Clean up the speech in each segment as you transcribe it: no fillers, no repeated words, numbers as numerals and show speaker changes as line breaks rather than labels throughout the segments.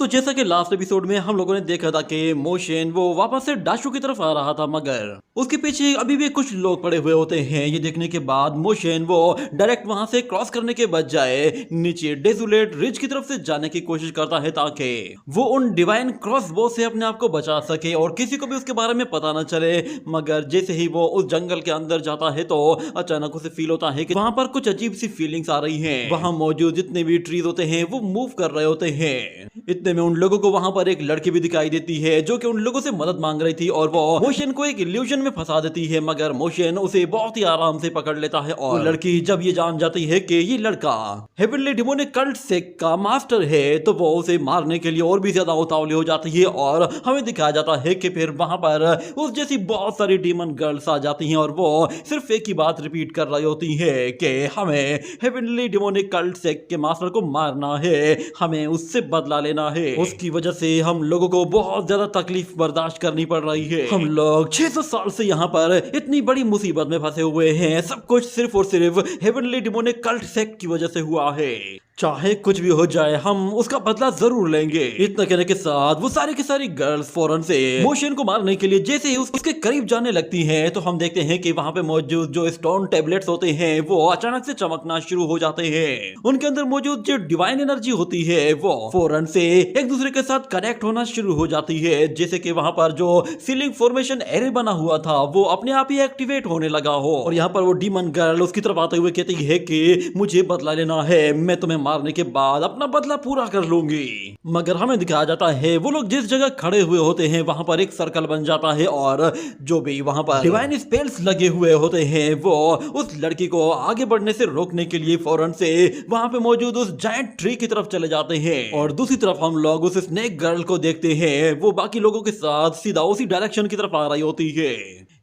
तो जैसा कि लास्ट एपिसोड में हम लोगों ने देखा था कि मोशन वो वापस से डाशू की तरफ आ रहा था, मगर उसके पीछे अभी भी कुछ लोग पड़े हुए होते हैं। ये देखने के बाद मोशन वो डायरेक्ट वहां से क्रॉस करने के बजाय नीचे डेजुलेट रिज की तरफ से जाने की कोशिश करता है ताकि वो उन डिवाइन क्रॉस बो से अपने आप को बचा सके और किसी को भी उसके बारे में पता न चले। मगर जैसे ही वो उस जंगल के अंदर जाता है तो अचानक उसे फील होता है कि वहां पर कुछ अजीब सी फीलिंग्स आ रही हैं। वहां मौजूद जितने भी ट्रीज होते हैं वो मूव कर रहे होते हैं। इतने में उन लोगों को वहां पर एक लड़की भी दिखाई देती है जो कि उन लोगों से मदद मांग रही थी और वो मोशन को एक इल्यूजन में फंसा देती है। मगर मोशन उसे बहुत ही आराम से पकड़ लेता है और लड़की जब ये जान जाती है कि ये लड़का हेवनली डिमोनिक कल्ट सेक्ट का मास्टर है तो वो उसे मारने के लिए और भी ज्यादा उतावली हो जाती है और हमें दिखाया जाता है कि फिर वहां पर उस जैसी बहुत सारी डीमन गर्ल्स आ जाती हैं और वो सिर्फ एक ही बात रिपीट कर रही होती है कि हमें हेवनली डिमोनिक कल्ट सेक्ट के मास्टर को मारना है, हमें उससे बदला लेना है। उसकी वजह से हम लोगों को बहुत ज्यादा तकलीफ बर्दाश्त करनी पड़ रही है। हम लोग 600 साल से यहाँ पर इतनी बड़ी मुसीबत में फंसे हुए हैं। सब कुछ सिर्फ और सिर्फ हेवनली डिमोनिक कल्ट सेक्ट की वजह से हुआ है। चाहे कुछ भी हो जाए हम उसका बदला जरूर लेंगे। इतना कहने के साथ वो सारी की सारी गर्ल्स फौरन से मोशन को मारने के लिए जैसे ही उसके करीब जाने लगती हैं तो हम देखते हैं कि वहां पे मौजूद जो स्टोन टेबलेट्स होते हैं वो अचानक से चमकना शुरू हो जाते हैं। उनके अंदर मौजूद जो डिवाइन एनर्जी होती है वो फौरन से एक दूसरे के साथ कनेक्ट होना शुरू हो जाती है। जैसे कि वहां पर जो सीलिंग फॉर्मेशन एरे बना हुआ था वो अपने आप ही एक्टिवेट होने लगा हो और यहाँ पर वो डीमन गर्ल उसकी तरफ आते हुए कहती है कि मुझे बदला लेना है, मैं तुम्हें मारने के बाद अपना बदला पूरा कर लूंगी। मगर हमें दिखाया जाता है वो लोग जिस जगह खड़े हुए होते हैं वहां पर एक सर्कल बन जाता है और जो भी वहां पर डिवाइन स्पेल्स लगे हुए होते हैं वो उस लड़की को आगे बढ़ने से रोकने के लिए फौरन से वहां पे मौजूद उस जायंट ट्री की तरफ चले जाते हैं। और दूसरी तरफ हम लोग उस स्नेक गर्ल को देखते हैं, वो बाकी लोगों के साथ सीधा उसी डायरेक्शन की तरफ आ रही होती है।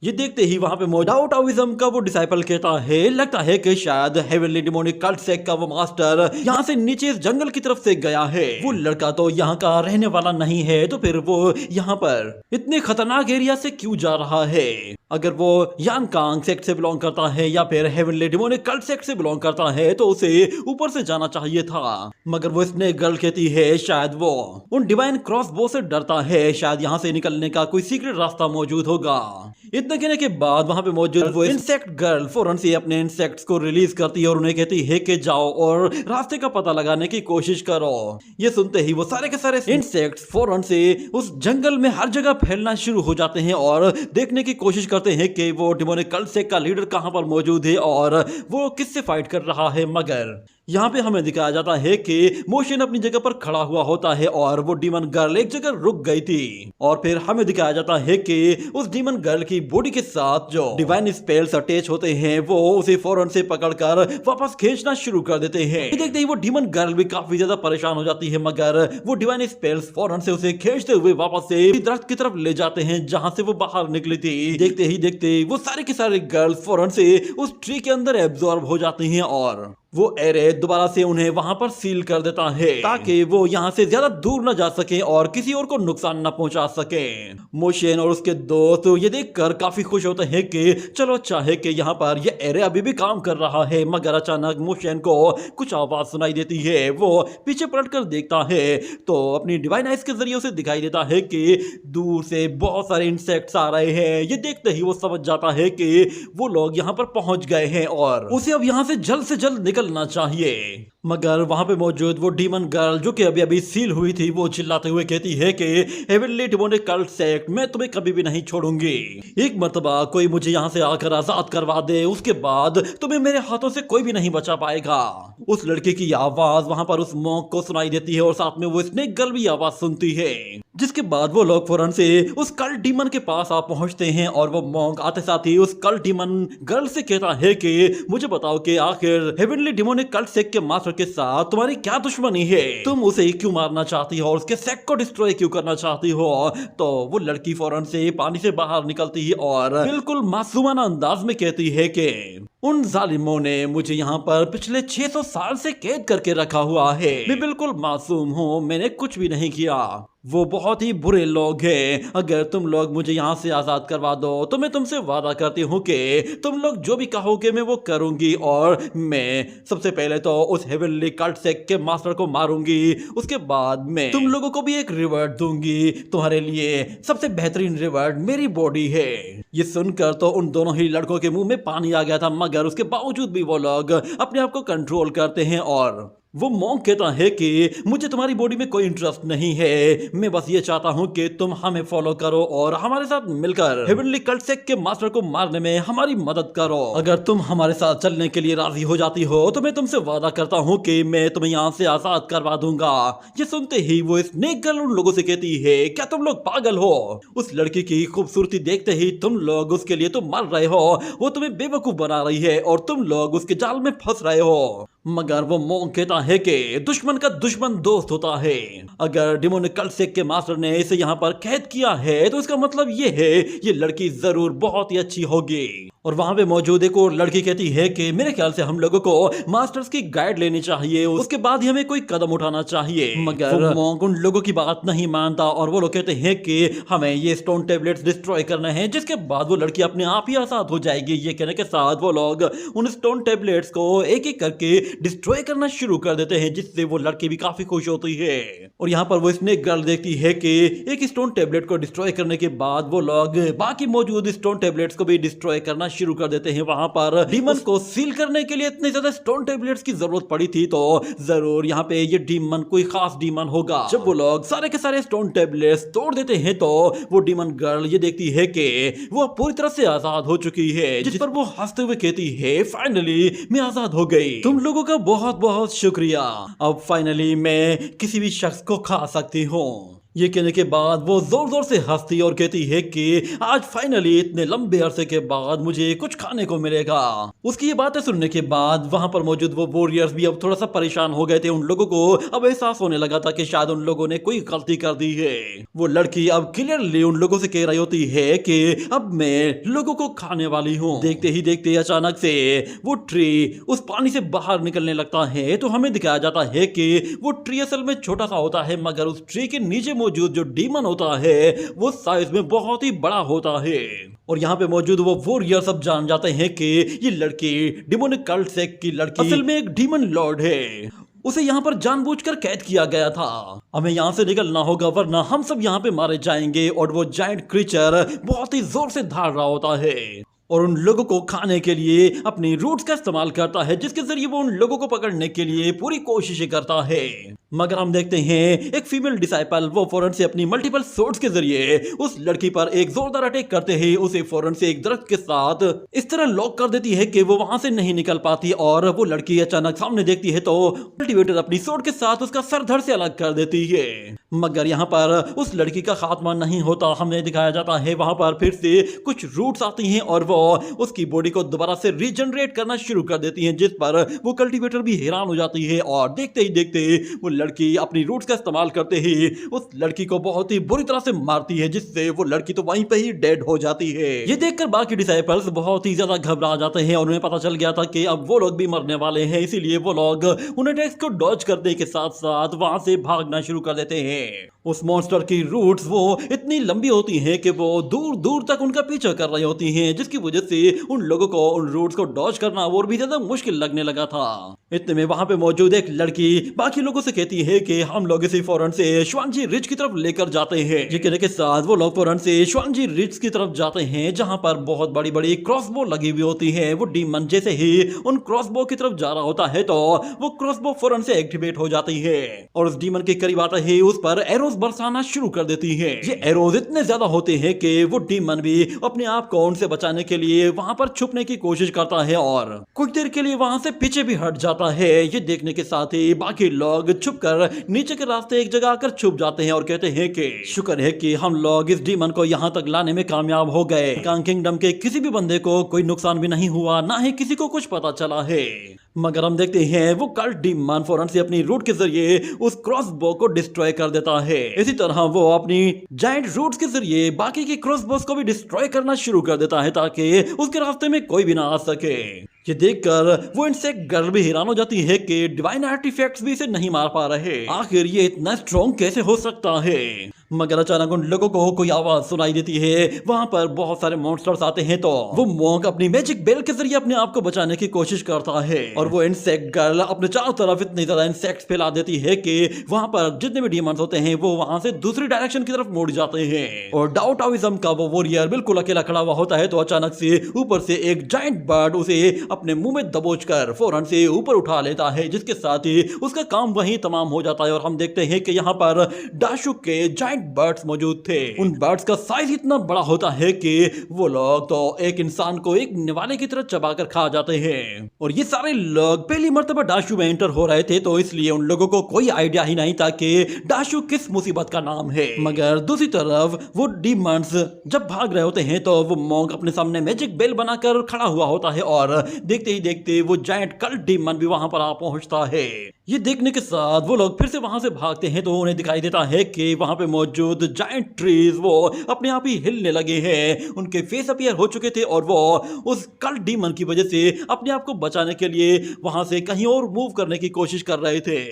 ये देखते ही वहां पे मौजूद टाओइज्म का वो डिसाइपल कहता है लगता है कि शायद हेवनली डिमोनिक कल्ट सेक्ट का वो मास्टर यहाँ से नीचे इस जंगल की तरफ से गया है। वो लड़का तो यहाँ का रहने वाला नहीं है तो फिर वो यहाँ पर इतने खतरनाक एरिया से क्यों जा रहा है? अगर वो यानकांग सेक्ट से बिलोंग करता है या फिर हेवनली डिमोनिक कल्ट सेक्ट से बिलोंग करता है तो उसे ऊपर से जाना चाहिए था। मगर वो स्नेक गर्ल कहती है शायद वो उन डिवाइन क्रॉस बो से डरता है, शायद यहाँ से निकलने का कोई सीक्रेट रास्ता मौजूद होगा। इतना कहने के बाद वहां पे मौजूद वो इंसेक्ट गर्ल फौरन से अपने इंसेक्ट्स को रिलीज करती है और उन्हें कहती है कि जाओ और रास्ते का पता लगाने की कोशिश करो। ये सुनते ही वो सारे के सारे इंसेक्ट्स फौरन से उस जंगल में हर जगह फैलना शुरू हो जाते हैं और देखने की कोशिश करते हैं कि वो डिमोनिक कल्ट सेक्ट का लीडर कहां पर मौजूद है और वो किससे फाइट कर रहा है। मगर यहाँ पे हमें दिखाया जाता है कि मोशन अपनी जगह पर खड़ा हुआ होता है और वो डीमन गर्ल एक जगह रुक गई थी और फिर हमें दिखाया जाता है कि उस डीमन गर्ल की बॉडी के साथ जो डिवाइन स्पेल्स अटैच होते हैं वो उसे फौरन से पकड़कर वापस खींचना शुरू कर देते हैं। देखते ही वो डीमन गर्ल भी काफी ज्यादा परेशान हो जाती है मगर वो डिवाइन स्पेल्स फौरन से उसे खींचते हुए वापस से दरख्त की तरफ ले जाते हैं जहां से वो बाहर निकली थी। देखते ही देखते वो सारे के सारे गर्ल्स फौरन से उस ट्री के अंदर एब्जॉर्ब हो जाती हैं और वो एरे दोबारा से उन्हें वहां पर सील कर देता है ताकि वो यहाँ से ज्यादा दूर न जा सके और किसी और को नुकसान न पहुंचा सके। मोशन और उसके दोस्त ये देखकर काफी खुश होते हैं कि चलो अच्छा है कि यहाँ पर ये एरे अभी भी काम कर रहा है। मगर अचानक मोशन को कुछ आवाज सुनाई देती है। वो पीछे पलट कर देखता है तो अपनी डिवाइन आइज के जरिए उसे दिखाई देता है कि दूर से बहुत सारे इंसेक्ट्स आ रहे हैं। ये देखते ही वो समझ जाता है कि वो लोग यहाँ पर पहुंच गए हैं और उसे अब यहाँ से जल्द निकलना चाहिए। मगर वहां पे मौजूद वो डीमन गर्ल जो कि अभी अभी सील हुई थी वो चिल्लाते हुए कहती है कि हेवनली डिमोनिक कल्ट सेक्ट मैं तुम्हें कभी भी नहीं छोड़ूंगी। एक मर्तबा कोई मुझे यहाँ से आकर आजाद करवा दे उसके बाद तुम्हें मेरे हाथों से कोई भी नहीं बचा पाएगा। उस लड़के की आवाज वहां पर उस मॉन्क को सुनाई देती है और साथ में वो स्नेक गर्ल भी आवाज सुनती है। जिसके बाद वो लोग फौरन से उस कल्ट डीमन के पास आ पहुंचते हैं और वो मॉन्क आते साथ ही उस कल्ट डीमन गर्ल से कहता है कि मुझे बताओ कि आखिर हेवनली डिमोनिक कल्ट सेक्ट के मास्टर के साथ तुम्हारी क्या दुश्मनी है? तुम उसे क्यों मारना चाहती हो और उसके सेक्ट को डिस्ट्रॉय क्यों करना चाहती हो? तो वो लड़की फौरन से पानी से बाहर निकलती है और बिल्कुल मासूमाना अंदाज में कहती है कि उन जालिमों ने मुझे यहाँ पर पिछले 600 साल से कैद करके रखा हुआ है। मैं बिल्कुल मासूम हूँ, मैंने कुछ भी नहीं किया। वो बहुत ही बुरे लोग हैं। अगर तुम लोग मुझे यहाँ से आज़ाद करवा दो तो मैं तुमसे वादा करती हूँ कि तुम लोग जो भी कहोगे मैं वो करूँगी, और मैं सबसे पहले तो उस हेवनली कल्ट सेक्ट के मास्टर को मारूंगी। उसके बाद मैं तुम लोगों को भी एक रिवॉर्ड दूंगी। तुम्हारे लिए सबसे बेहतरीन रिवॉर्ड मेरी बॉडी है। ये सुनकर तो उन दोनों ही लड़कों के मुंह में पानी आ गया था, मगर उसके बावजूद भी वो लोग अपने आप को कंट्रोल करते हैं और वो मॉन्क कहता है कि मुझे तुम्हारी बॉडी में कोई इंटरेस्ट नहीं है, मैं बस ये चाहता हूँ कि तुम हमें फॉलो करो और हमारे साथ मिलकर हेवनली कल्ट सेक्ट के मास्टर को मारने में हमारी मदद करो। अगर तुम हमारे साथ चलने के लिए राजी हो जाती हो तो मैं तुमसे वादा करता हूँ कि मैं तुम्हें यहाँ से आजाद करवा दूंगा। ये सुनते ही वो स्नेक गर्ल उन लोगों से कहती है, क्या तुम लोग पागल हो? उस लड़की की खूबसूरती देखते ही तुम लोग उसके लिए तो मर रहे हो, वो तुम्हें बेवकूफ बना रही है और तुम लोग उसके जाल में फंस रहे हो। मगर वो मॉन्क कहता है कि दुश्मन का दुश्मन दोस्त होता है। अगर डिमोनिक कल्ट सेक्ट के मास्टर ने इसे यहाँ पर कैद किया है तो इसका मतलब ये है ये लड़की जरूर बहुत ही अच्छी होगी। और वहां पे मौजूद एक और लड़की कहती है कि मेरे ख्याल से हम लोगों को मास्टर्स की गाइड लेनी चाहिए, उसके बाद ही हमें कोई कदम उठाना चाहिए। मगर मॉन्क उन लोगों की बात नहीं मानता और वो लोग कहते हैं कि हमें ये स्टोन टेबलेट्स डिस्ट्रॉय करना है, जिसके बाद वो लड़की अपने आप ही आजाद हो जाएगी। ये कहने के साथ वो लोग उन स्टोन टेबलेट्स को एक एक करके डिस्ट्रॉय करना शुरू कर देते हैं, जिससे वो लड़की भी काफी खुश होती है। और यहाँ पर वो स्नेक गर्ल देखती है कि एक स्टोन टेबलेट को डिस्ट्रॉय करने के बाद वो लोग बाकी मौजूद स्टोन टेबलेट्स को भी डिस्ट्रॉय करना शुरू कर देते हैं। वहां पर डीमन को सील करने के लिए इतने ज्यादा स्टोन टेबलेट्स की जरूरत पड़ी थी, तो जरूर यहाँ पे ये डीमन कोई खास डीमन होगा। जब वो लोग सारे के सारे स्टोन टेबलेट्स तोड़ देते हैं तो वो डीमन गर्ल ये देखती है कि वो पूरी तरह से आजाद हो चुकी है, जिस पर वो हंसते हुए कहती है, फाइनली मैं आजाद हो गई, तुम लोगों का बहुत बहुत शुक्रिया, अब फाइनली मैं किसी भी शख्स को खा सकती हूँ। ये कहने के बाद वो जोर जोर से हंसती और कहती है कि आज फाइनली इतने लंबे अरसे के बाद मुझे कुछ खाने को मिलेगा। उसकी ये बातें सुनने के बाद वहां पर मौजूद वो वॉरियर्स भी अब थोड़ा सा परेशान हो गए थे। उन लोगों को अब एहसास होने लगा था कि शायद उन लोगों ने कोई गलती कर दी है। वो लड़की अब क्लियरली उन लोगों से कह रही होती है कि अब मैं लोगों को खाने वाली हूँ। देखते ही देखते अचानक से वो ट्री उस पानी से बाहर निकलने लगता है, तो हमें दिखाया जाता है कि वो ट्री असल में छोटा सा होता है, मगर उस ट्री के नीचे मौजूद जो डीमन होता है वो साइज में बहुत ही बड़ा होता है। और यहाँ पे मौजूद वो वॉरियर सब जान जाते हैं कि ये लड़की डिमोनिक कल्ट सेक्ट की लड़की असल में एक डीमन लॉर्ड है, उसे यहाँ पर जानबूझकर कैद किया गया था। हमें यहाँ से निकलना होगा वरना हम सब यहाँ पे मारे जाएंगे। और वो जायंट क्रीचर बहुत ही जोर से धाड़ रहा होता है और उन लोगों को खाने के लिए अपनी रूट्स का इस्तेमाल करता है, जिसके जरिए वो उन लोगों को पकड़ने के लिए पूरी कोशिश करता है। मगर हम देखते हैं एक फीमेल डिसाइपल वो फौरन से अपनी मल्टीपल सोर्ड्स के जरिए उस लड़की पर एक जोरदार अटैक करते ही उसे फौरन से एक दरख्त के साथ इस तरह लॉक कर देती है कि वो वहां से नहीं निकल पाती। और वो लड़की अचानक सामने देखती है तो कल्टीवेटर अपनी सोर्ड के साथ उसका सर धड़ से अलग कर देती है। मगर यहाँ पर उस लड़की का खात्मा नहीं होता, हमें दिखाया जाता है वहां पर फिर से कुछ रूट्स आती हैं और वो उसकी बॉडी को दोबारा से रीजनरेट करना शुरू कर देती हैं, जिस पर वो कल्टीवेटर भी हैरान हो जाती है। और देखते ही देखते वो लड़की अपनी रूट्स का इस्तेमाल करते ही उस लड़की को बहुत ही बुरी तरह से मारती है, जिससे वो लड़की तो वहीं पे ही डेड हो जाती है। ये देखकर बाकी डिसाइपल्स बहुत ही ज्यादा घबरा जाते हैं और उन्हें पता चल गया था कि अब वो लोग भी मरने वाले हैं, इसीलिए वो लोग उन अटैक्स को डॉज करने के साथ साथ वहां से भागना शुरू कर देते हैं। उस मॉन्स्टर की रूट्स वो इतनी लंबी होती हैं कि वो दूर दूर तक उनका पीछा कर रही होती हैं, जिसकी वजह से उन लोगों को उन रूट्स को डॉज करना और भी ज्यादा मुश्किल लगने लगा था। इतने में वहां पे मौजूद एक लड़की बाकी लोगों से कहती है कि हम लोग इसे फौरन से श्वानजी रिज की तरफ लेकर जाते हैं। ये कहने के साथ वो लोग फौरन से श्वानजी रिज की तरफ जाते हैं, जहां पर बहुत बड़ी बड़ी क्रॉसबो लगी हुई होती है। वो डीमन जैसे ही उन क्रॉसबो की तरफ जा रहा होता है तो वो क्रॉसबो फौरन से एक्टिवेट हो जाती है और उस डीमन के करीब आते ही उस पर एरोज बरसाना शुरू कर देती है। ये एरोज इतने ज्यादा होते हैं कि वो डीमन भी अपने आप को उनसे बचाने के लिए वहां पर छुपने की कोशिश करता है और कुछ देर के लिए वहां से पीछे भी हट जाता है। ये देखने के साथ ही बाकी लोग छुपकर नीचे के रास्ते एक जगह आकर छुप जाते हैं और कहते हैं कि शुक्र है कि हम लोग इस डीमन को यहाँ तक लाने में कामयाब हो गए। कांग किंगडम के किसी भी बंदे को कोई नुकसान भी नहीं हुआ, ना ही किसी को कुछ पता चला है। मगर हम देखते हैं वो कल्ट डीमन फौरन से अपनी रूट के जरिए उस क्रॉसबो को डिस्ट्रॉय कर देता है। इसी तरह वो अपनी जायंट रूट्स के जरिए बाकी के क्रॉसबोस को भी डिस्ट्रॉय करना शुरू कर देता है ताकि उसके रास्ते में कोई भी ना आ सके। ये देखकर वो इंसेक्ट गर्ल भी हैरान हो जाती है कि डिवाइन आर्टिफैक्ट्स भी इसे नहीं मार पा रहे, आखिर ये इतना स्ट्रॉन्ग कैसे हो सकता है। मगर अचानक उन लोगों को कोई आवाज सुनाई देती है, वहां पर बहुत सारे मॉन्स्टर्स आते हैं। तो वो मॉन्क अपनी मैजिक बेल के जरिए अपने आप को बचाने की कोशिश करता है और वो इंसेक्ट गर्ल अपने चारों तरफ इतनी ज्यादा इंसेक्ट्स फैला देती है कि वहां पर जितने भी डीमंस होते हैं वो वहां से दूसरी डायरेक्शन की तरफ मुड़ जाते हैं। और डाउटाविज्म का वो वॉरियर बिल्कुल अकेला खड़ा हुआ होता है तो अचानक से ऊपर से एक जायंट बर्ड उसे अपने मुंह में दबोचकर फौरन से ऊपर उठा लेता है, जिसके साथ ही उसका काम वहीं तमाम हो जाता है। और हम देखते हैं कि यहाँ पर डाशुक के जायंट बर्ड्स मौजूद थे। उन बर्ड्स का साइज इतना बड़ा होता है कि वो लोग तो एक इंसान को एक निवाले की तरह चबाकर खा जाते हैं। और ये सारे लोग पहली मर्तबा डाशु में एंटर हो रहे थे तो इसलिए उन लोगों को कोई आइडिया ही नहीं था कि डाशु किस मुसीबत का नाम है। मगर दूसरी तरफ वो डीमंस जब भाग रहे होते हैं तो वो मॉन्क अपने सामने मैजिक बेल बनाकर खड़ा हुआ होता है और देखते ही देखते वो जायंट कल्ट डीमन भी वहां पर आ पहुंचता है। ये देखने के साथ वो लोग फिर से वहां से भागते हैं तो उन्हें दिखाई देता है कि वहां पे मौजूद जायंट ट्रीज वो अपने आप ही हिलने लगे हैं। उनके फेस अपीयर हो चुके थे और वो उस कल्ट डीमन की वजह से अपने आप को बचाने के लिए वहां से कहीं और मूव करने की कोशिश कर रहे थे।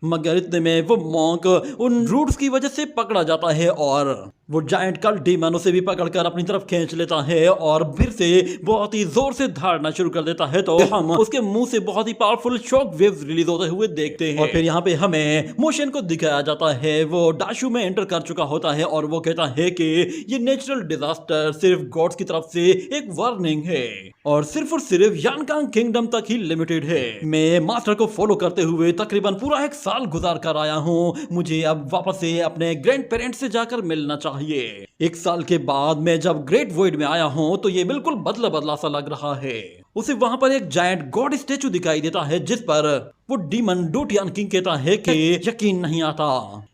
मगर इतने में वो मॉन्क उन रूट्स की वजह से पकड़ा जाता है और वो जायंट कल्ट डीमन उसे भी पकड़कर अपनी तरफ खींच लेता है और फिर से बहुत ही जोर से धाड़ना शुरू कर देता है। तो हम उसके मुंह से बहुत ही पावरफुल शॉक वेव्स रिलीज होते हुए देखते हैं। और फिर यहाँ पे हमें मोशन को दिखाया जाता है। वो डाशु में एंटर कर चुका होता है और वो कहता है कि ये नेचुरल डिजास्टर सिर्फ गॉड्स की तरफ से एक वार्निंग है और सिर्फ यानकांग किंगडम तक ही लिमिटेड है। मैं मास्टर को फॉलो करते हुए तकरीबन पूरा 1 साल गुजार कर आया हूँ। मुझे अब वापस से अपने ग्रैंड पेरेंट्स से जाकर मिलना चाहिए। 1 साल के बाद मैं जब ग्रेट वॉइड में आया हूँ तो ये बिल्कुल बदला बदला सा लग रहा है। उसे वहां पर एक जायंट गॉड स्टेचू दिखाई देता है जिस पर वो डीमन डोटियान किंग कहता है कि यकीन नहीं आता,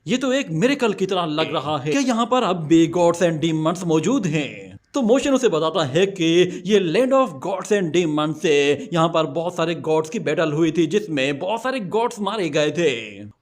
ये तो एक मिरेकल की तरह लग रहा है। क्या यहाँ पर अब भी गॉड्स एंड डीमंस मौजूद हैं? तो मोशन उसे बताता है कि ये land of gods and demons से यहाँ पर बहुत सारे गॉड्स की बैटल हुई थी जिसमें बहुत सारे गॉड्स मारे गए थे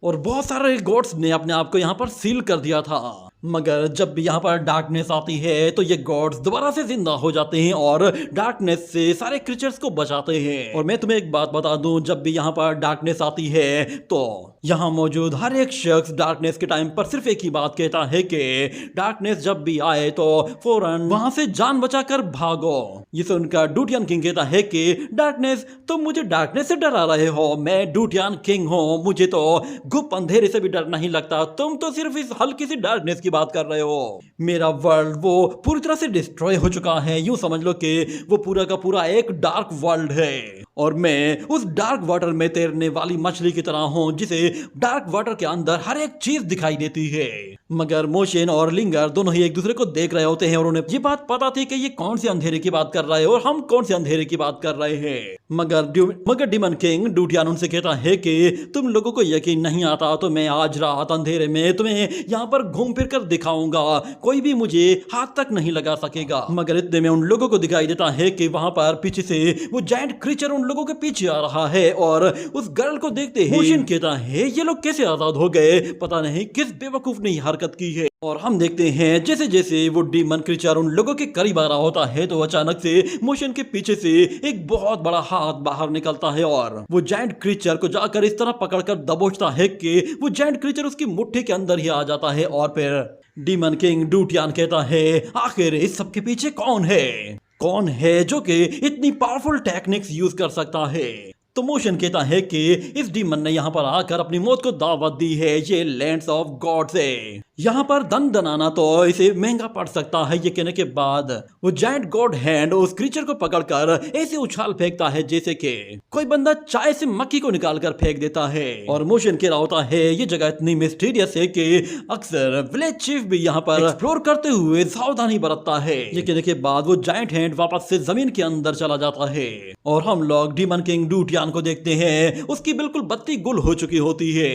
और बहुत सारे गॉड्स ने अपने आप को यहाँ पर सील कर दिया था। मगर जब भी यहाँ पर डार्कनेस आती है तो ये गॉड्स दोबारा से जिंदा हो जाते हैं और डार्कनेस से सारे क्रिएचर्स को बचाते हैं। और मैं तुम्हें एक बात बता दूं, जब भी यहाँ पर डार्कनेस आती है तो यहाँ मौजूद हर एक शख्स डार्कनेस के टाइम पर सिर्फ एक ही बात कहता है कि डार्कनेस जब भी आए तो फौरन वहां से जान बचाकर भागो। ये सुनकर डूटियान किंग कहता है कि डार्कनेस, तुम मुझे डार्कनेस से डरा रहे हो? मैं डूटियान किंग हूँ, मुझे तो गुप्त अंधेरे से भी डर नहीं लगता। तुम तो सिर्फ इस हल्की सी डार्कनेस की बात कर रहे हो। मेरा वर्ल्ड वो पूरी तरह से डिस्ट्रॉय हो चुका है। यूं समझ लो कि वो पूरा का पूरा एक डार्क वर्ल्ड है और मैं उस डार्क वाटर में तैरने वाली मछली की तरह हूं जिसे डार्क वाटर के अंदर हर एक चीज दिखाई देती है। मगर मोशन और लिंगर दोनों ही एक दूसरे को देख रहे होते हैं और उन्हें ये बात पता थी कि ये कौन से अंधेरे की बात कर रहा है और हम कौन से अंधेरे की बात कर रहे हैं। मगर डीमन किंग डूटियान उनसे कहता है कि तुम लोगों को यकीन नहीं आता तो मैं आज रात अंधेरे में तुम्हें यहाँ पर घूम फिर कर दिखाऊंगा, कोई भी मुझे हाथ तक नहीं लगा सकेगा। मगर इतने में उन लोगों को दिखाई देता है कि वहां पर पीछे से वो जायंट क्रीचर उन लोगों के पीछे आ रहा है और उस गर्ल को देखते ही मोशन कहता है ये लोग कैसे आजाद हो गए, पता नहीं किस बेवकूफ ने हरकत की है। और हम देखते हैं जैसे जैसे वो डीमन क्रीचर उन लोगों के करीब आ रहा होता है तो अचानक से मोशन के पीछे से एक बहुत बड़ा हाथ बाहर निकलता है और वो जायंट क्रीचर को जाकर इस तरह पकड़कर दबोचता है कि वो जायंट क्रीचर उसकी मुट्ठी के अंदर ही आ जाता है। और फिर डीमन किंग डूटियान कहता है आखिर इस सब के पीछे कौन है जो कि इतनी पावरफुल टेक्निक्स यूज कर सकता है। तो मोशन कहता है कि इस डीमन ने यहाँ पर आकर अपनी मौत को दावत दी है। ये लैंड्स ऑफ गॉड्स है, यहाँ पर दन दनाना तो इसे महंगा पड़ सकता है। ये कहने के बाद वो जायंट गॉड हैंड उस क्रीचर को पकड़कर ऐसे उछाल फेंकता है जैसे कि कोई बंदा चाय से मक्खी को निकाल कर फेंक देता है। और मोशन कह रहा होता है ये जगह इतनी मिस्टीरियस है कि अक्सर विलेज चीफ भी यहाँ पर एक्सप्लोर करते हुए सावधानी बरतता है। ये कहने के बाद वो जायंट हैंड वापस से जमीन के अंदर चला जाता है और हम लोग डीमन किंग डूटियान को देखते हैं। उसकी बिल्कुल बत्ती गुल हो चुकी होती है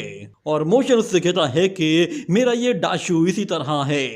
और मोशन उससे कहता है कि मेरा ये डाशु इसी तरह है,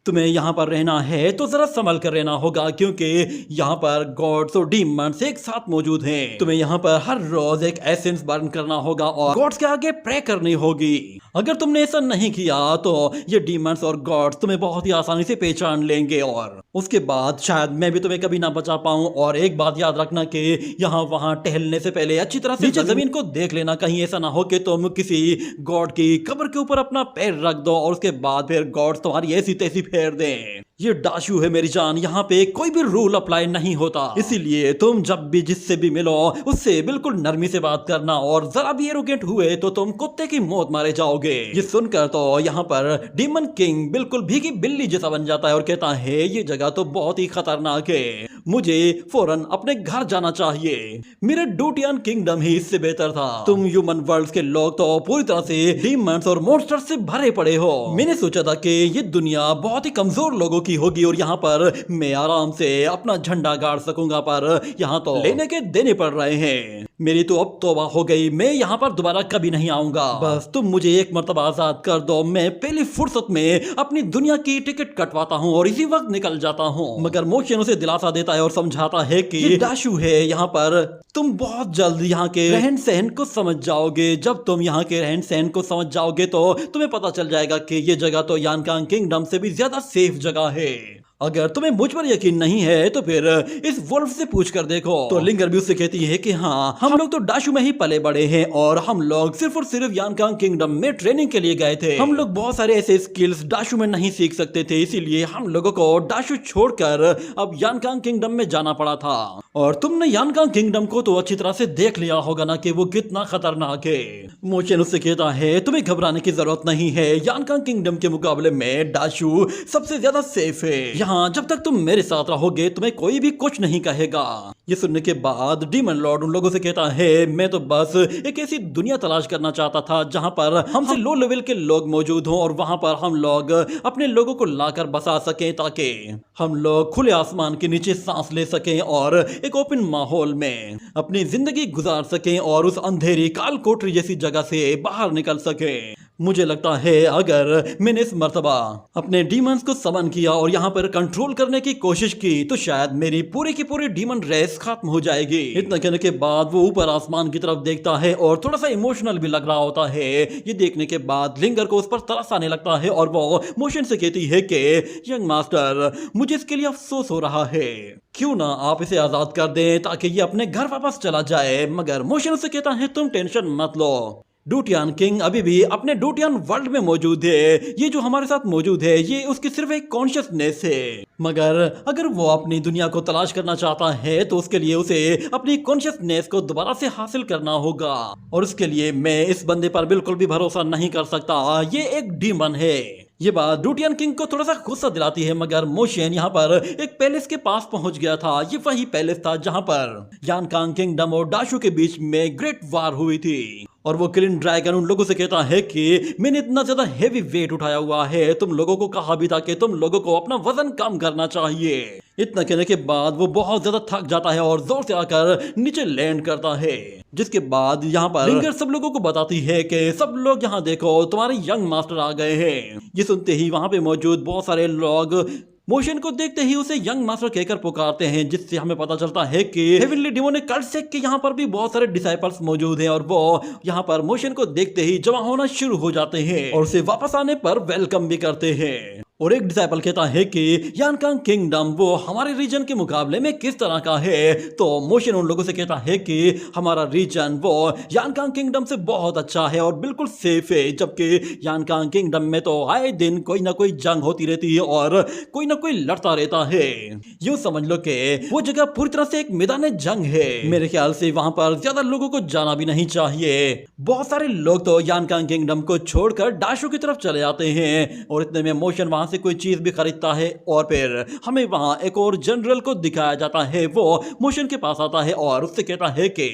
तुम्हें यहाँ पर रहना है तो जरा संभल कर रहना होगा, क्योंकि यहाँ पर गॉड्स और डीमंस एक साथ मौजूद हैं। तुम्हें यहाँ पर हर रोज एक एसेंस बर्न करना होगा और गॉड्स के आगे प्रे करनी होगी। अगर तुमने ऐसा नहीं किया तो ये डीमंस और गॉड्स तुम्हें बहुत ही आसानी से पहचान लेंगे और उसके बाद शायद मैं भी तुम्हें कभी ना बचा पाऊं। और एक बात याद रखना कि यहाँ वहां टहलने से पहले अच्छी तरह से नीचे जमीन को देख लेना, कहीं ऐसा ना हो कि तुम किसी गॉड की कब्र के ऊपर अपना पैर रख दो और उसके बाद फिर गॉड्स तुम्हारी ऐसी तैसी फेर दें। ये डाशू है मेरी जान, यहाँ पे कोई भी रूल अप्लाई नहीं होता, इसीलिए तुम जब भी जिससे भी मिलो उससे बिल्कुल नरमी से बात करना और जरा भी एरोगेंट हुए तो तुम कुत्ते की मौत मारे जाओगे। ये सुनकर तो यहाँ पर डीमन किंग बिल्कुल भीगी बिल्ली जैसा बन जाता है और कहता है ये जगह तो बहुत ही खतरनाक है, मुझे फौरन अपने घर जाना चाहिए, मेरे डूटियन किंगडम ही इससे बेहतर था। तुम ह्यूमन वर्ल्ड के लोग तो पूरी तरह से डीमंस और मॉन्स्टर्स से भरे पड़े हो। मैंने सोचा था कि ये दुनिया बहुत ही कमजोर लोगों की होगी और यहाँ पर मैं आराम से अपना झंडा गाड़ सकूंगा, पर यहाँ तो लेने के देने पड़ रहे हैं। मेरी तो अब तौबा हो गई, मैं यहाँ पर दोबारा कभी नहीं आऊंगा। बस तुम मुझे एक मर्तबा आजाद कर दो, मैं पहली फुर्सत में अपनी दुनिया की टिकट कटवाता हूँ और इसी वक्त निकल जाता हूँ। मगर मोशन उसे दिलासा देता है और समझाता है कि ये डाशू है, यहाँ पर तुम बहुत जल्द यहाँ के रहन सहन को समझ जाओगे। जब तुम यहाँ के रहन सहन को समझ जाओगे तो तुम्हें पता चल जाएगा कि ये जगह तो यानकांग किंगडम से भी ज्यादा सेफ जगह है। अगर तुम्हें मुझ पर यकीन नहीं है तो फिर इस वुल्फ से पूछ कर देखो। तो लिंगर भी उससे कहती है कि हाँ, हम लोग तो डाशू में ही पले बड़े हैं और हम लोग सिर्फ और सिर्फ यानकांग किंगडम में ट्रेनिंग के लिए गए थे। हम लोग बहुत सारे ऐसे स्किल्स डाशू में नहीं सीख सकते थे, इसीलिए हम लोगों को डाशू छोड़कर अब यानकांग किंगडम में जाना पड़ा था। और तुमने यानकांग किंगडम को तो अच्छी तरह से देख लिया होगा ना कि वो कितना खतरनाक है। मोचेन उससे कहता है तुम्हें घबराने की जरूरत नहीं है, यानकांग किंगडम के मुकाबले में डाशू सबसे ज्यादा सेफ है। हाँ, जब तक तुम मेरे साथ रहोगे तुम्हें कोई भी कुछ नहीं कहेगा। ये सुनने के बाद डीमन लॉर्ड उन लोगों से कहता है मैं तो बस एक ऐसी दुनिया तलाश करना चाहता था जहां पर हमसे लो लेवल के लोग मौजूद हों और वहां पर हम लोग अपने लोगों को लाकर बसा सकें, ताकि हम लोग खुले आसमान के नीचे सांस ले सकें और एक ओपन माहौल में अपनी जिंदगी गुजार सकें और उस अंधेरी काल कोठरी जैसी जगह से बाहर निकल सकें। मुझे लगता है अगर मैंने इस मर्तबा अपने डीमंस को समन किया और यहाँ पर कंट्रोल करने की कोशिश की तो शायद मेरी पूरी की पूरी डीमन रेस खत्म हो जाएगी। इतना कहने के बाद वो ऊपर आसमान की तरफ देखता है और थोड़ा सा इमोशनल भी लग रहा होता है। ये देखने के बाद लिंगर को उस पर तरस आने लगता है और वो मोशन से कहती है कि यंग मास्टर, मुझे इसके लिए अफसोस हो रहा है, क्यों ना आप इसे आजाद कर दें ताकि ये अपने घर वापस चला जाए। मगर मोशन से कहता है तुम टेंशन मत लो, डूटियन किंग अभी भी अपने डूटियन वर्ल्ड में मौजूद है, ये जो हमारे साथ मौजूद है ये उसकी सिर्फ एक कॉन्शियसनेस है। मगर अगर वो अपनी दुनिया को तलाश करना चाहता है तो उसके लिए उसे अपनी कॉन्शियसनेस को दोबारा से हासिल करना होगा और उसके लिए मैं इस बंदे पर बिल्कुल भी भरोसा नहीं कर सकता, ये एक डीमन है। ये बात डूटियन किंग को थोड़ा सा गुस्सा दिलाती है, मगर मोशन यहाँ पर एक पैलेस के पास पहुंच गया था। ये वही पैलेस था जहां पर यानकांग किंगडम और डाशू के बीच में ग्रेट वार हुई थी। और वो किलिन ड्रैगन उन लोगों से कहता है कि मैंने इतना ज्यादा हेवी वेट उठाया हुआ है, तुम लोगों को कहा भी था कि तुम लोगों को अपना वजन कम करना चाहिए। इतना कहने के बाद वो बहुत ज्यादा थक जाता है और जोर से आकर नीचे लैंड करता है, जिसके बाद यहाँ पर लिंगर सब लोगों को बताती है कि सब लोग यहाँ देखो, तुम्हारे यंग मास्टर आ गए हैं। ये सुनते ही वहां पे मौजूद बहुत सारे लोग मोशन को देखते ही उसे यंग मास्टर कहकर पुकारते हैं, जिससे हमें पता चलता है कि हेवनली डिमोनिक कल्ट सेक्ट के यहाँ पर भी बहुत सारे डिसाइपल्स मौजूद हैं और वो यहाँ पर मोशन को देखते ही जमा होना शुरू हो जाते हैं और उसे वापस आने पर वेलकम भी करते हैं। और एक डिसाइपल कहता है कि यानकांग किंगडम वो हमारे रीजन के मुकाबले में किस तरह का है, तो मोशन उन लोगों से कहता है कि हमारा रीजन वो यानकांग किंगडम से बहुत अच्छा है और बिल्कुल सेफ है, जबकि यानकांग किंगडम में तो आए दिन कोई ना कोई जंग होती रहती है और कोई ना कोई लड़ता रहता है। यूं समझ लो कि वो जगह पूरी तरह से एक मैदान जंग है। मेरे ख्याल से वहां पर ज्यादा लोगों को जाना भी नहीं चाहिए। बहुत सारे लोग तो यानकांग किंगडम को छोड़कर डाशू की तरफ चले जाते हैं और इतने में मोशन वहां से कोई चीज भी खरीदता है और फिर हमें वहां एक और जनरल को दिखाया जाता है। वो मोशन के पास आता है और उससे कहता है कि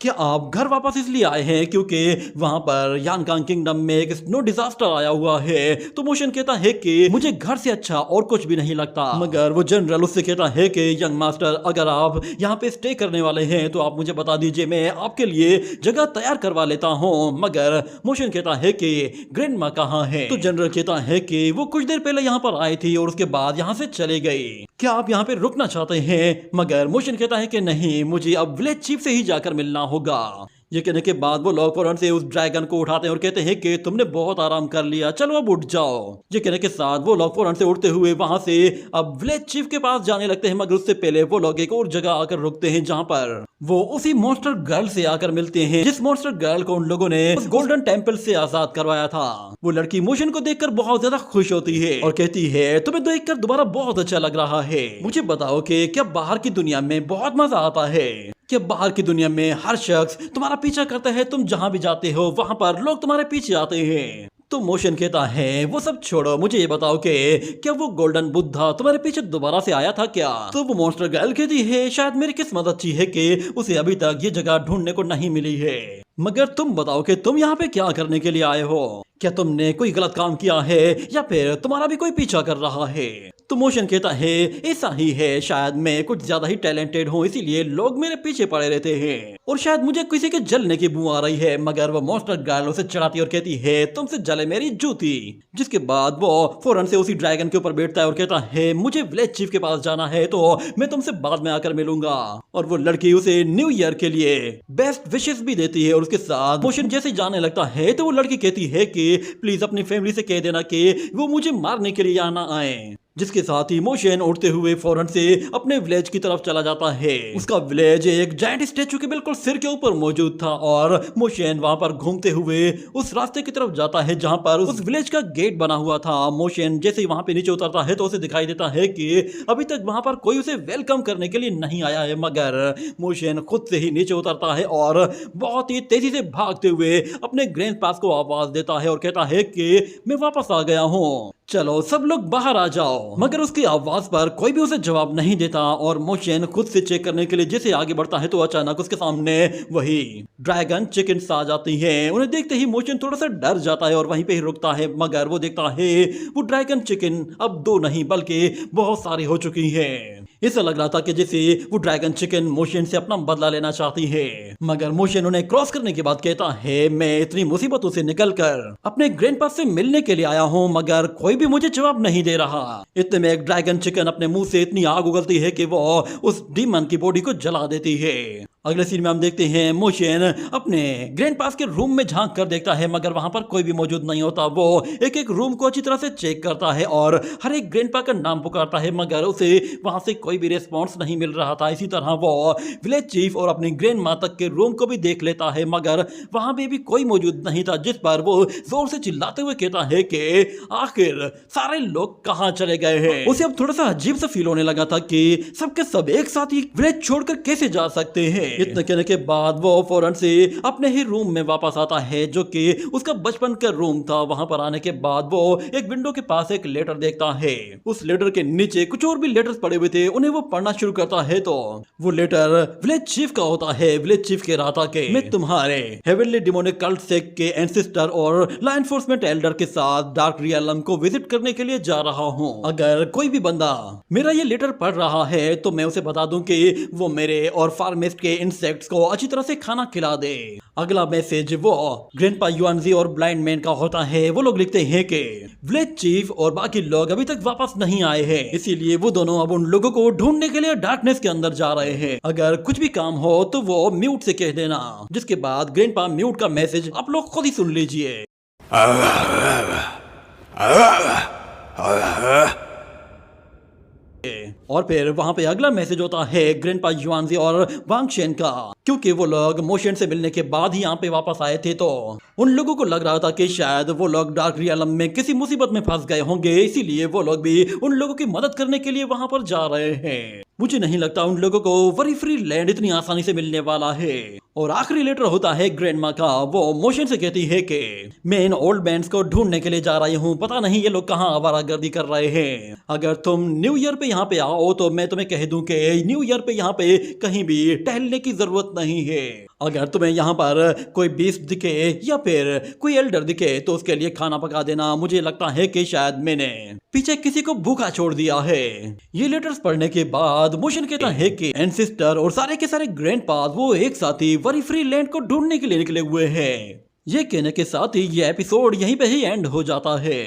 क्या आप घर वापस इसलिए आए हैं क्योंकि वहां पर यानकांग किंगडम में एक स्नो डिजास्टर आया हुआ है? तो मोशन कहता है कि मुझे घर से अच्छा और कुछ भी नहीं लगता। मगर वो जनरल उससे कहता है कि यंग मास्टर, अगर आप यहाँ पे स्टे करने वाले हैं तो आप मुझे बता दीजिए, मैं आपके लिए जगह तैयार करवा लेता हूँ। मगर मोशन कहता है कि ग्रैंड माँ कहाँ है? तो जनरल कहता है कि वो कुछ देर पहले यहाँ पर आई थी और उसके बाद यहाँ से चले गई। क्या आप यहाँ पे रुकना चाहते हैं? मगर मोशन कहता है कि नहीं, मुझे अब विलेज चीफ से ही जाकर मिलना होगा। ये कहने के बाद वो लोग फौरन से उस ड्रैगन को उठाते हैं और कहते हैं कि तुमने बहुत आराम कर लिया, चलो अब उठ जाओ। ये कहने के साथ वो लोग फौरन से उठते हुए वहां से अब विलेज चीफ के पास जाने लगते हैं। मगर उससे पहले वो लोग एक और जगह आकर रुकते हैं जहां पर वो उसी मॉन्स्टर गर्ल से आकर मिलते हैं जिस मॉन्स्टर गर्ल को उन लोगों ने उस गोल्डन टेम्पल से आजाद करवाया था। वो लड़की मोशन को देखकर बहुत ज्यादा खुश होती है और कहती है, तुम्हें देखकर दोबारा बहुत अच्छा लग रहा है। मुझे बताओ कि क्या बाहर की दुनिया में बहुत मजा आता है? कि बाहर की दुनिया में हर शख्स तुम्हारा पीछा करता है, तुम जहां भी जाते हो वहां पर लोग तुम्हारे पीछे आते हैं। तो मोशन कहता है, वो सब छोड़ो, मुझे ये बताओ कि क्या वो गोल्डन बुद्धा तुम्हारे पीछे दोबारा से आया था क्या? तो वो मॉन्स्टर गर्ल कहती है, शायद मेरी किस्मत अच्छी है कि उसे अभी तक ये जगह ढूंढने को नहीं मिली है। मगर तुम बताओ कि तुम यहाँ पे क्या करने के लिए आए हो? क्या तुमने कोई गलत काम किया है या फिर तुम्हारा भी कोई पीछा कर रहा है? तो मोशन कहता है, ऐसा ही है, शायद मैं कुछ ज्यादा ही टैलेंटेड हूँ इसीलिए लोग मेरे पीछे पड़े रहते हैं और शायद मुझे किसी के जलने की बू आ रही है। मगर वो मॉन्स्टर गर्ल उसे चढ़ाती और कहती है, तुमसे जले मेरी जूती। जिसके बाद वो फौरन से उसी ड्रैगन के ऊपर बैठता है और कहता है, मुझे विलेज चीफ के पास जाना है तो मैं तुमसे बाद में आकर मिलूंगा। और वो लड़की उसे न्यू ईयर के लिए बेस्ट विशेस भी देती है और उसके साथ मोशन जैसे जाने लगता है तो वो लड़की कहती है कि प्लीज अपनी फैमिली से कह देना कि वो मुझे मारने के लिए आना आए। जिसके साथ ही मोशन उड़ते हुए फौरन से अपने विलेज की तरफ चला जाता है। उसका विलेज एक जायंट स्टैचू के बिल्कुल सिर के ऊपर मौजूद था और मोशन वहां पर घूमते हुए उस रास्ते की तरफ जाता है जहां पर उस विलेज का गेट बना हुआ था। मोशन जैसे ही वहां पे नीचे उतरता है तो उसे दिखाई देता है कि अभी तक वहां पर कोई उसे वेलकम करने के लिए नहीं आया है। मगर मोशन खुद से ही नीचे उतरता है और बहुत ही तेजी से भागते हुए अपने ग्रैंड पास को आवाज देता है और कहता है कि मैं वापस आ गया हूँ, चलो सब लोग बाहर आ जाओ। मगर उसकी आवाज पर कोई भी उसे जवाब नहीं देता और मोशन खुद से चेक करने के लिए जैसे आगे बढ़ता है तो अचानक उसके सामने वही ड्रैगन चिकन्स आ जाती हैं। उन्हें देखते ही मोशन थोड़ा सा डर जाता है और वहीं पे ही रुकता है। मगर वो देखता है वो ड्रैगन चिकन अब दो नहीं बल्कि बहुत सारी हो चुकी हैं। ऐसा लग रहा था कि जैसे वो ड्रैगन चिकन मोशन से अपना बदला लेना चाहती है। मगर मोशन उन्हें क्रॉस करने के बाद कहता है, मैं इतनी मुसीबतों से निकलकर अपने ग्रैंडपा से मिलने के लिए आया हूँ मगर कोई भी मुझे जवाब नहीं दे रहा। इतने में एक ड्रैगन चिकन अपने मुंह से इतनी आग उगलती है कि वो उस डीमन की बॉडी को जला देती है। अगले सीन में हम देखते हैं मोशन अपने ग्रैंड पास के रूम में झांक कर देखता है मगर वहां पर कोई भी मौजूद नहीं होता। वो एक एक रूम को अच्छी तरह से चेक करता है और हर एक ग्रैंड पा का नाम पुकारता है मगर उसे वहां से कोई भी रिस्पॉन्स नहीं मिल रहा था। इसी तरह वो विलेज चीफ और अपनी ग्रैंड माँ तक के रूम को भी देख लेता है मगर वहां पे भी कोई मौजूद नहीं था। जिस पर वो जोर से चिल्लाते हुए कहता है कि आखिर सारे लोग कहाँ चले गए हैं। उसे अब थोड़ा सा अजीब सा फील होने लगा था कि सबके सब एक साथ ही विलेज छोड़कर कैसे जा सकते हैं। इतना कहने के बाद वो फौरन से अपने ही रूम में वापस आता है जो कि उसका बचपन का रूम था। वहां पर आने के बाद वो एक विंडो के पास एक लेटर देखता है। उस लेटर के नीचे कुछ और भी लेटर्स पड़े हुए थे। उन्हें वो पढ़ना शुरू करता है तो वो लेटर विलेज चीफ का होता है। विलेज चीफ कह रहा था कि मैं तुम्हारे हेवनली डिमोनिक कल्ट सेक्ट के एंसेस्टर और लॉ एनफोर्समेंट एल्डर के साथ डार्क रियलम को विजिट करने के लिए जा रहा हूँ। अगर कोई भी बंदा मेरा ये लेटर पढ़ रहा है तो मैं उसे बता दूं कि वो मेरे और फार्मिस्ट के इंसेक्ट्स को अच्छी तरह से खाना खिला दे। अगला मैसेज वो ग्रैंडपा युआनजी और ब्लाइंड मैन का होता है। वो लोग लिखते हैं कि विलेज चीफ और बाकी लोग अभी तक वापस नहीं आए हैं, इसीलिए वो दोनों अब उन लोगों को ढूंढने के लिए डार्कनेस के अंदर जा रहे हैं। अगर कुछ भी काम हो तो वो म्यूट से कह देना। जिसके बाद ग्रैंडपा म्यूट का मैसेज आप लोग खुद ही सुन लीजिए। और फिर वहां पे अगला मैसेज होता है ग्रैंडपा युआनजी और वांग शेन का। क्योंकि वो लोग मोशन से मिलने के बाद ही यहाँ पे वापस आए थे तो उन लोगों को लग रहा था कि शायद वो लोग डार्क रियलम में किसी मुसीबत में फंस गए होंगे, इसीलिए वो लोग भी उन लोगों की मदद करने के लिए वहां पर जा रहे हैं। मुझे नहीं लगता उन लोगों को वरी फ्री लैंड इतनी आसानी से मिलने वाला है। और आखिरी लेटर होता है ग्रैंडमा का। वो मोशन से कहती है कि मैं इन ओल्ड बैंड्स को ढूंढने के लिए जा रही हूँ, पता नहीं ये लोग कहाँ आवारागर्दी कर रहे हैं। अगर तुम न्यू ईयर पे यहाँ पे आओ तो मैं तुम्हें कह दूं कि न्यू ईयर पे यहाँ पे कहीं भी टहलने की जरूरत नहीं है। अगर तुम्हें यहाँ पर कोई बीस्ट दिखे या फिर कोई एल्डर दिखे तो उसके लिए खाना पका देना। मुझे लगता है कि शायद मैंने पीछे किसी को भूखा छोड़ दिया है। ये लेटर्स पढ़ने के बाद मोशन कहता है कि एंसेस्टर और सारे के सारे ग्रैंडपास वो एक साथ ही वरी फ्री लैंड को ढूंढने के लिए निकले हुए हैं। ये कहने के साथ ही ये एपिसोड यहीं पे ही एंड हो जाता है।